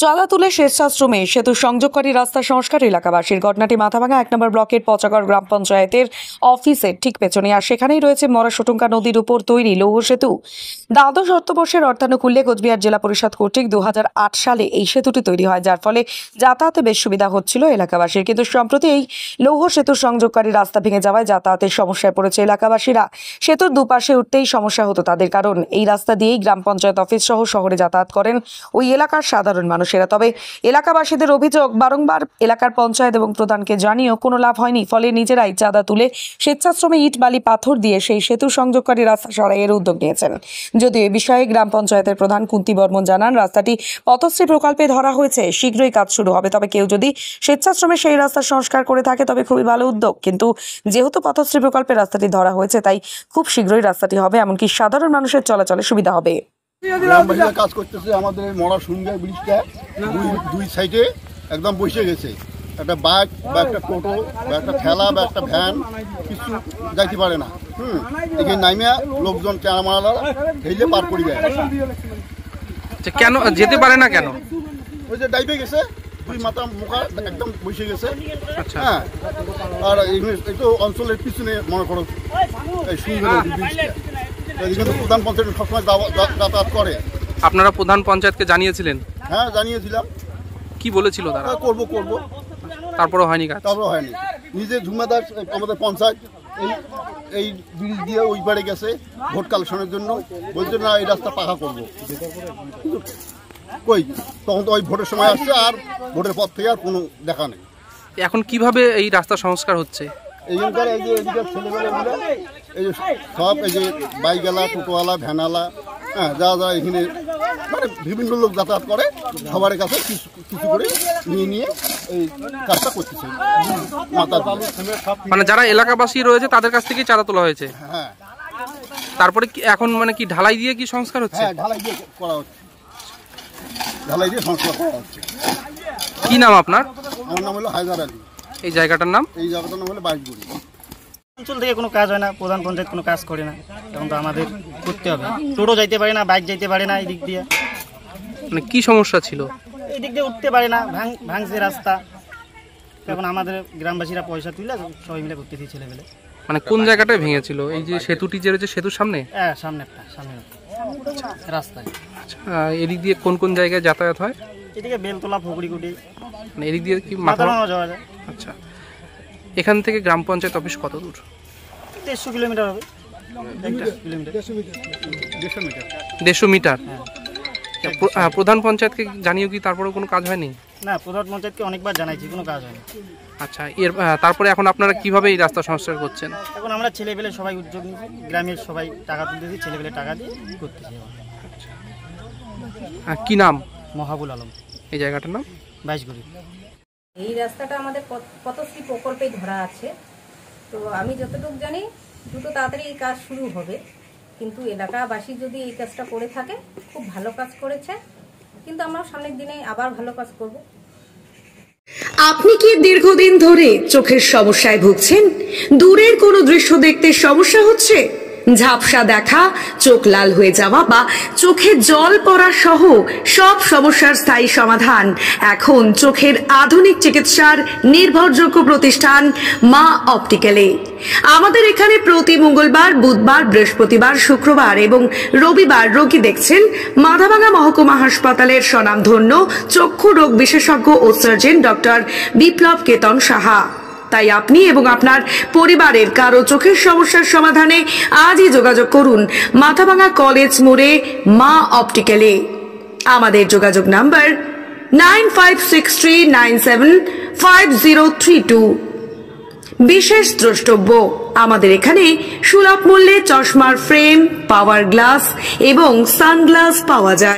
চাঁদা তুলে স্বেচ্ছাশ্রমে সেতু সংযোগকারী রাস্তা সংস্কার এলাকাবাসীর। ঘটনাটি মাথাভাঙা 1 নম্বর ব্লকের পচাগড় গ্রাম পঞ্চায়েতের অফিসের ঠিক পেছনে। আর সেখানেই রয়েছে মরাশটুঙ্গা নদীর উপর তৈরি লৌহ সেতু। দ্বাদশ অর্থবর্ষের অর্থানুকূল্যে কোচবিহার জেলা পরিষদ কর্তৃক 2008 সালে এই সেতুটি তৈরি হয়, যার ফলে যাতায়াতে বেশ সুবিধা হচ্ছিল এলাকাবাসীর। কিন্তু সম্প্রতি এই লৌহ সেতু সংযোগকারী রাস্তা ভেঙে যাওয়ায় যাতায়াতের সমস্যায় পড়েছে এলাকাবাসীরা। সেতুর দুপাশে উঠতেই সমস্যা হতো তাদের, কারণ এই রাস্তা দিয়েই গ্রাম পঞ্চায়েত অফিস সহ শহরে যাতায়াত করেন ওই এলাকার সাধারণ মানুষেরা। তবে এলাকাবাসীদের অভিযোগ, বারংবার এলাকার পঞ্চায়েত এবং প্রধানকে জানিয়েও কোনো লাভ হয়নি। ফলে নিজেরাই চাঁদা তুলে স্বেচ্ছাশ্রমে ইট বালি পাথর দিয়ে সেই সেতু সংযোগকারী রাস্তা সরাইয়ের উদ্যোগ নিয়েছেন। যদিও এ বিষয়ে গ্রাম পঞ্চায়েতের প্রধান কুন্তি বর্মন জানান, রাস্তাটি পথশ্রী প্রকল্পে ধরা হয়েছে, শীঘ্রই কাজ শুরু হবে। তবে কেউ যদি স্বেচ্ছাশ্রমে সেই রাস্তা সংস্কার করে থাকে তবে খুবই ভালো উদ্যোগ, কিন্তু যেহেতু পথশ্রী প্রকল্পে রাস্তাটি ধরা হয়েছে তাই খুব শীঘ্রই রাস্তাটি হবে, এমনকি সাধারণ মানুষের চলাচলে সুবিধা হবে। গ্রামবাসীরা কাজ করতেছে। আমাদের মরাশটুঙ্গা ব্রিজটা দুই সাইডে একদম বসে গেছে। একটা বাইক বা একটা টোটো বা একটা ঠেলা বা একটা ভ্যান কিছু যাইতে পারে না। এখানে নামিয়া লোকজন ক্যামেরা হেলে পার করে যায়। কেন যেতে পারে না? কেন? ওই যে ডাইবে গেছে, দুই মাথা মুখা একদম বসে গেছে। হ্যাঁ, আর এই অঞ্চলের পিছনে মনে করো এই সুন্দর ব্রিজটা, প্রধান পঞ্চায়েত সবসময় যাতায়াত করে। আপনারা প্রধান পঞ্চায়েতকে জানিয়েছিলেন? হ্যাঁ, জানিয়েছিলাম। কি বলেছিল তারা? করবো তারপরে হয়নি কাজ? তারপরে হয়নি। নিজে ঝুমাদার আমাদের পঞ্চায়েত এই ব্রিজ দিয়ে ওই পারে গেছে ভোট কালেকশনের জন্য, বলছে না এই রাস্তা পাকা করবো। কই তখন তো ওই ভোটের সময় আসছে, আর ভোটের পর থেকে আর কোনো দেখা নেই। এখন কিভাবে এই রাস্তা সংস্কার হচ্ছে? এইখানকার এই যে এদিকে ছেলেমেয়েগুলো এই যে সব এই যে বাইকওয়ালা, টোটোওয়ালা, ভ্যানওয়ালা, হ্যাঁ, যা এখানে মানে বিভিন্ন লোক যাতায়াত করে, সবার কাছে কিছু করে নিয়ে এই কাজটা করতেছে। মানে যারা এলাকাবাসী রয়েছে তাদের কাছ থেকে চাঁদা তোলা হয়েছে? হ্যাঁ। তারপরে কি এখন মানে কি ঢালাই দিয়ে কি সংস্কার হচ্ছে? হ্যাঁ, ঢালাই দিয়ে করা হচ্ছে। ঢালাই দিয়ে সংস্কার করা হচ্ছে। কি নাম আপনার? আমার নাম হলো হায়দার আলী। এই জায়গাটার নাম? এই জায়গাটার নাম হলো বাইশগুড়ি। অঞ্চল থেকে কোনো কাজ হয় না, প্রধান পঞ্চায়েত কোনো কাজ করে না, এখন তো আমাদের করতে হবে। টোটো যাইতে পারে না, বাইক যাইতে পারে না এই দিক দিয়ে। মানে কি সমস্যা ছিল? এই দিক দিয়ে উঠতে পারে না, ভাঙছে রাস্তা। এখন আমাদের গ্রামবাসীরা পয়সা তুলে সবাই মিলে করতেছি, ছেলেমেলে। মানে কোন জায়গাটায় ভেঙেছিল? এই যে সেতুটি যে রয়েছে সেতুর সামনে? হ্যাঁ, সামনে রাস্তায়। এদিক দিয়ে কোন কোন জায়গায় যাতায়াত হয়? এদিকে বেলতলা, ফুকড়িকুটি, মানে এদিক দিয়ে কি মাথাভাঙা যাওয়া যায়। আচ্ছা, এখান থেকে গ্রাম পঞ্চায়েত অফিস কত দূর? 150 কিলোমিটার হবে। 150 মিটার। প্রধান পঞ্চায়েতকে জানিও কি তারপরে কোনো কাজ হয়নি? না, প্রধান পঞ্চায়েতকে অনেকবার জানাইছি, কোনো কাজ হয়নি। আচ্ছা, তারপরে এখন আপনারা কিভাবে এই রাস্তা সংস্কার করছেন? এখন আমরা ছেলেপেলে সবাই উদ্যোগ নিয়েছি, গ্রামের সবাই টাকা তুলতেছি, ছেলেপেলে টাকা দিয়ে করতেছি। কি নাম? মহাবুল আলম। এই জায়গাটার নাম? বাইশগুড়ি। এই রাস্তাটা আমাদের পথশ্রী প্রকল্পেই ধরা আছে। তো আমি যতটুকু জানি দ্রুত তাড়াতাড়ি এই কাজ শুরু হবে, কিন্তু এলাকাবাসী যদি এই কাজটা করে থাকে খুব ভালো কাজ করেছে, কিন্তু আমরা সামনের দিনে আবার ভালো কাজ করব। আপনি কি দীর্ঘদিন ধরে চোখের সমস্যায় ভুগছেন? দূরের কোনো দৃশ্য দেখতে সমস্যা হচ্ছে? ঝাপসা দেখা, চোখ লাল হয়ে যাওয়া বা চোখে জল পড়া সহ সব সমস্যার স্থায়ী সমাধান এখন চোখের আধুনিক চিকিৎসার নির্ভরযোগ্য প্রতিষ্ঠান মা অপটিক্যালে। আমাদের এখানে প্রতি মঙ্গলবার, বুধবার, বৃহস্পতিবার, শুক্রবার এবং রবিবার রোগী দেখছেন মাথাভাঙা মহকুমা হাসপাতালের স্বনামধন্য চক্ষু রোগ বিশেষজ্ঞ ও সার্জন ডক্টর বিপ্লব কেতন সাহা। তাই আপনি এবং আপনার পরিবারের কারো চোখের সমস্যার সমাধানে আজই যোগাযোগ করুন মাথাভাঙা কলেজ মোড়ে মা অপটিক্যালে। আমাদের যোগাযোগ নাম্বার 9563975032। বিশেষ দ্রষ্টব্য, আমাদের এখানে সুলভ মূল্যে চশমার ফ্রেম, পাওয়ার গ্লাস এবং সানগ্লাস পাওয়া যায়।